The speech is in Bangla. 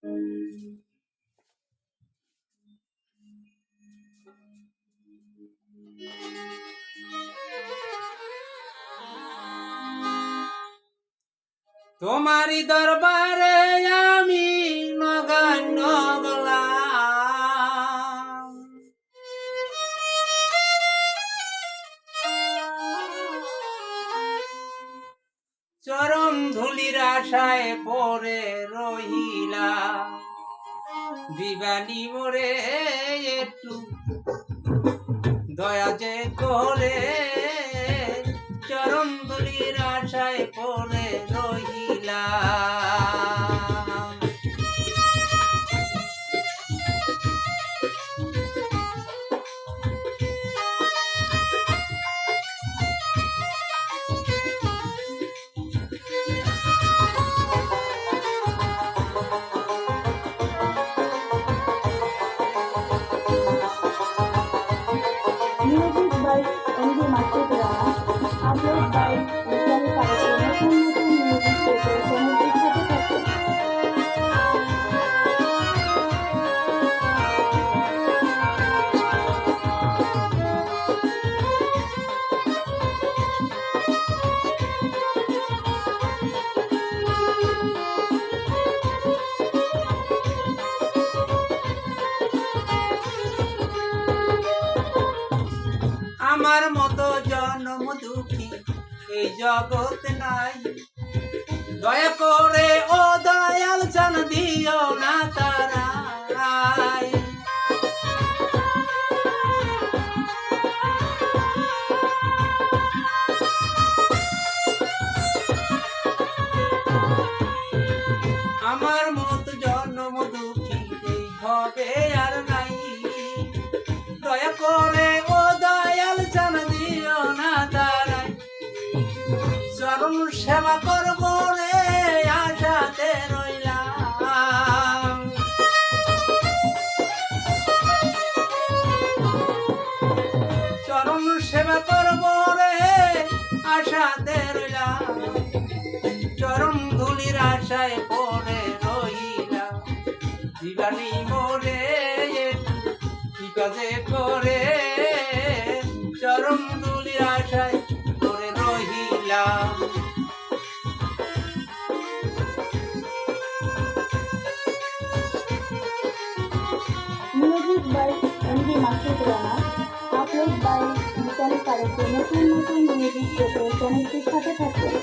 তোমারি দরবারে আমি নগণ্য গলাম, চরম ধুলির আশায় পড়ে রহিলাম। দিবানি মোরে একটু দয়া যে করে, চরম ধুলির আশায় পড়ে রহিলাম। Music by MD Master Drama, upload by Vishal Karate, নতুন নতুন মিউজিক পেতে চ্যানেলটির সাথে থাকুন। আমার মতো জন্ম দুঃখী এই জগৎ নাই, দয়া করে ও দয়াল জান দিও না তারাই। আমার মতো জন্ম দুঃখী এই হবে আর নাই, দয়া করে ও দয়াল জান দিও না তারাই। চরণ সেবা করবো রে আশাতে রইলাম, চরণ সেবা করবো রে আশাতে রইলাম। চরণ ধুলির আশায় পড়ে রইলাম। দিবানি মোরে কি কাজে করে, চরণ ধুলির আশায় পড়ে রহিলাম। Music by MD Master Drama, upload by Vishal Karate, নতুন নতুন মিউজিক পেতে চ্যানেলটির সাথে থাকুন।